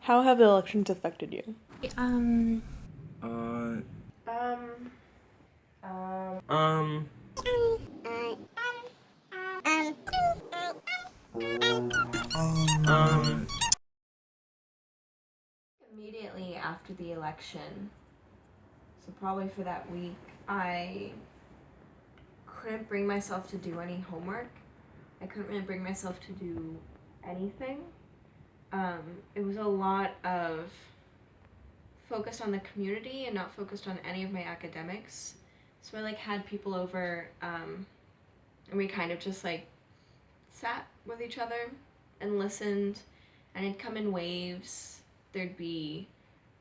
How have the elections affected you? Um, Uh, Um, um, um, Immediately after the election, so probably for that week, I couldn't bring myself to do any homework. I couldn't really bring myself to do anything. It was a lot of focused on the community and not focused on any of my academics. So I had people over, and we kind of just sat with each other and listened, and it'd come in waves. There'd be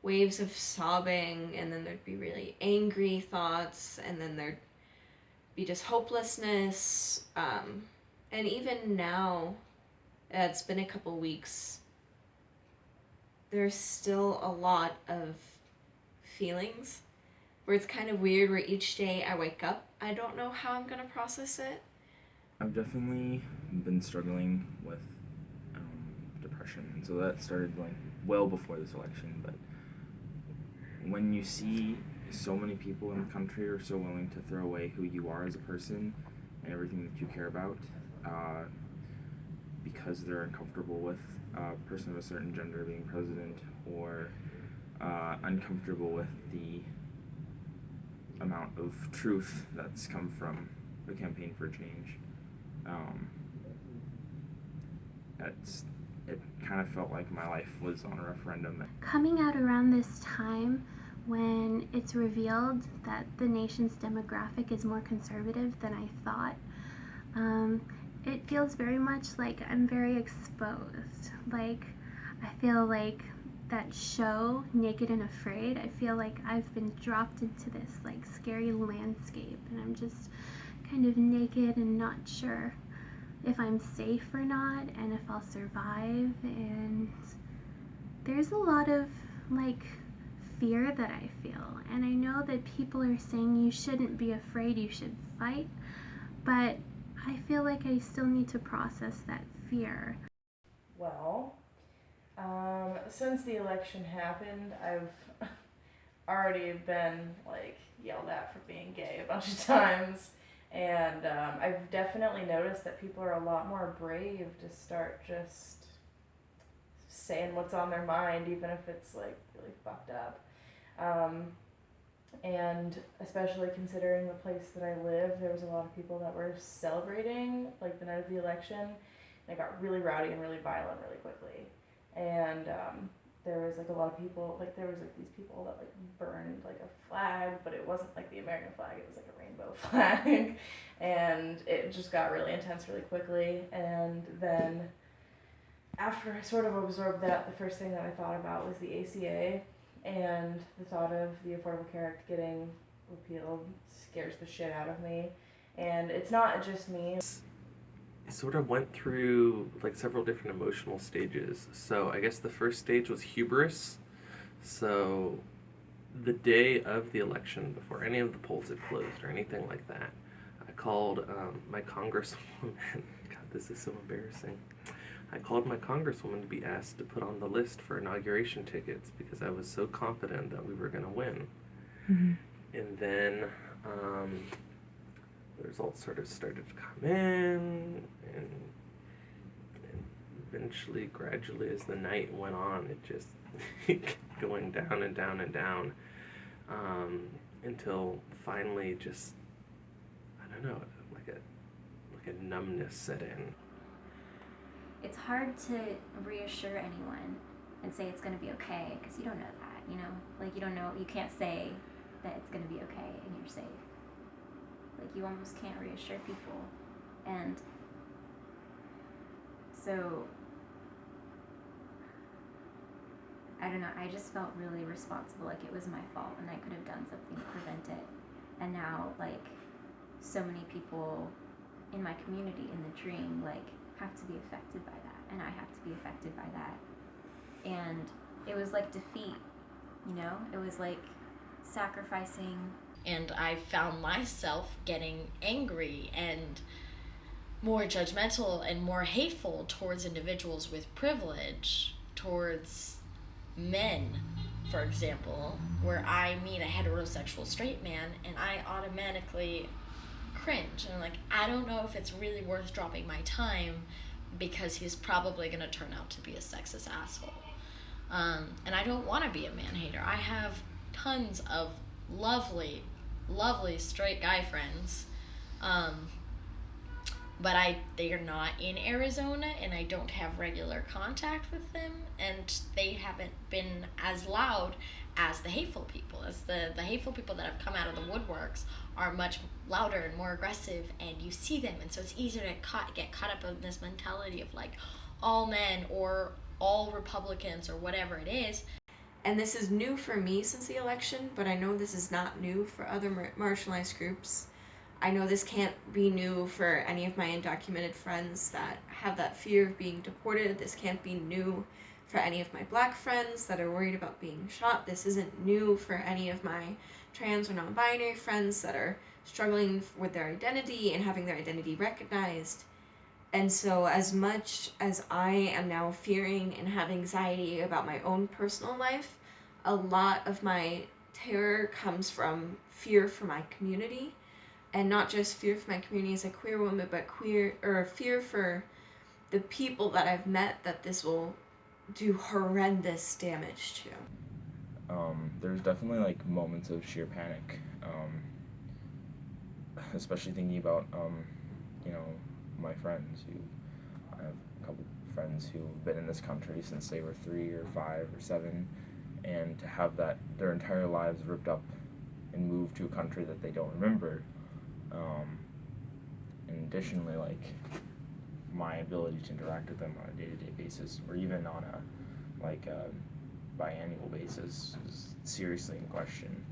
waves of sobbing, and then there'd be really angry thoughts, and then there'd be just hopelessness. And even now, it's been a couple weeks, there's still a lot of feelings where it's kind of weird where each day I wake up, I don't know how I'm gonna process it. I've definitely been struggling with depression, and so that started well before this election. But when you see so many people in the country are so willing to throw away who you are as a person and everything that you care about, because they're uncomfortable with a person of a certain gender being president, or uncomfortable with the amount of truth that's come from the campaign for change. Um, it kind of felt like my life was on a referendum. coming out around this time when it's revealed that the nation's demographic is more conservative than I thought, it feels very much like I'm very exposed. Like, I feel like that show, Naked and Afraid, I feel like I've been dropped into this scary landscape, and I'm just kind of naked and not sure if I'm safe or not and if I'll survive. And there's a lot of fear that I feel. And I know that people are saying you shouldn't be afraid, you should fight, but I feel like I still need to process that fear. Well, since the election happened, I've already been yelled at for being gay a bunch of times, and I've definitely noticed that people are a lot more brave to start just saying what's on their mind, even if it's really fucked up. Um, and especially considering the place that I live, there was a lot of people that were celebrating the night of the election, and it got really rowdy and really violent really quickly. And there was a lot of people, there was these people that burned a flag, but it wasn't the American flag, it was a rainbow flag. And it just got really intense really quickly. And then after I sort of absorbed that, the first thing that I thought about was the ACA, and the thought of the Affordable Care Act getting repealed scares the shit out of me. And it's not just me. It sort of went through several different emotional stages. So I guess the first stage was hubris. So the day of the election, before any of the polls had closed or anything like that, I called my congresswoman. God, this is so embarrassing. I called my congresswoman to be asked to put on the list for inauguration tickets because I was so confident that we were going to win. Mm-hmm. And then the results sort of started to come in, and eventually, gradually, as the night went on, it just kept going down and down and down, until finally just, I don't know, like a numbness set in. It's hard to reassure anyone and say it's going to be okay, because you don't know that, you don't know, you can't say that it's going to be okay and you're safe. You almost can't reassure people. And so, I don't know, I just felt really responsible, it was my fault and I could have done something to prevent it. And now, so many people in my community, in the dream, have to be affected by that, and I have to be affected by that. And it was defeat, it was sacrificing. And I found myself getting angry and more judgmental and more hateful towards individuals with privilege, towards men, for example, where I meet a heterosexual straight man and I automatically cringe. And I'm like, I don't know if it's really worth dropping my time because he's probably going to turn out to be a sexist asshole. And I don't want to be a man hater. I have tons of lovely, lovely straight guy friends. But they are not in Arizona, and I don't have regular contact with them, and they haven't been as loud as the hateful people. As the hateful people that have come out of the woodworks are much louder and more aggressive, and you see them, and so it's easier to get caught up in this mentality of like all men or all Republicans or whatever it is. And this is new for me since the election, but I know this is not new for other marginalized groups. I know this can't be new for any of my undocumented friends that have that fear of being deported. This can't be new for any of my black friends that are worried about being shot. This isn't new for any of my trans or non-binary friends that are struggling with their identity and having their identity recognized. And so as much as I am now fearing and have anxiety about my own personal life, a lot of my terror comes from fear for my community. And not just fear for my community as a queer woman, but fear for the people that I've met that this will do horrendous damage to. There's definitely like moments of sheer panic, especially thinking about my friends I have a couple friends who've been in this country since they were 3 or 5 or 7, and to have their entire lives ripped up and moved to a country that they don't remember. And additionally, like, my ability to interact with them on a day-to-day basis, or even on a biannual basis, is seriously in question.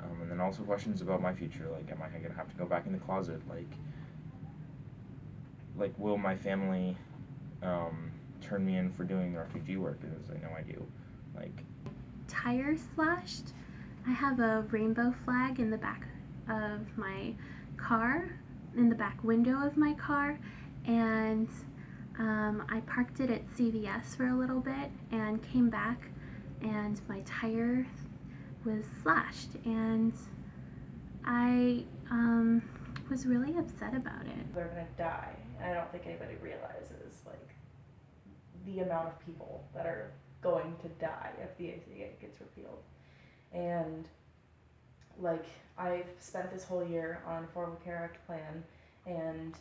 And then also questions about my future, like, am I gonna have to go back in the closet? Like will my family turn me in for doing refugee work, as I know I do? Tire slashed. I have a rainbow flag in the back of my car, in the back window of my car, and I parked it at CVS for a little bit and came back, and my tire was slashed, and I was really upset about it. They're gonna die, and I don't think anybody realizes like the amount of people that are going to die if the ACA gets repealed. And like, I've spent this whole year on Affordable Care Act plan, and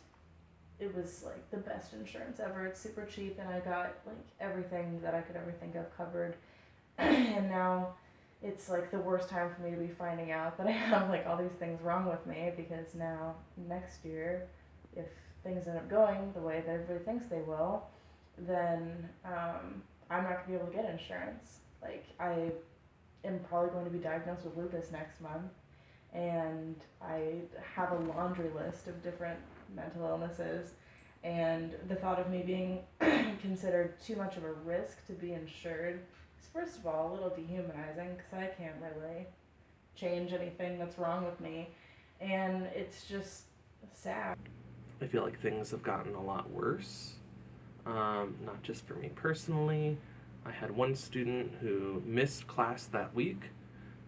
it was like the best insurance ever. It's super cheap, and I got like everything that I could ever think of covered. And now it's like the worst time for me to be finding out that I have like all these things wrong with me, because now next year, if things end up going the way that everybody thinks they will, then I'm not gonna be able to get insurance. Like, I am probably going to be diagnosed with lupus next month, and I have a laundry list of different mental illnesses, and the thought of me being considered too much of a risk to be insured is, first of all, a little dehumanizing, because I can't really change anything that's wrong with me, and it's just sad. I feel like things have gotten a lot worse, not just for me personally. I had one student who missed class that week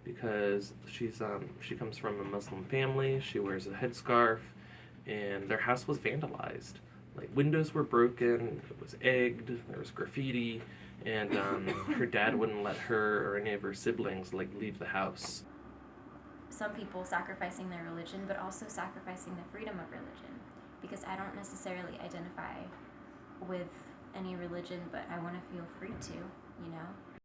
because she comes from a Muslim family. She wears a headscarf, and their house was vandalized. Like, windows were broken, it was egged, there was graffiti, and her dad wouldn't let her or any of her siblings leave the house. Some people sacrificing their religion, but also sacrificing the freedom of religion, because I don't necessarily identify with any religion, but I want to feel free to, you know?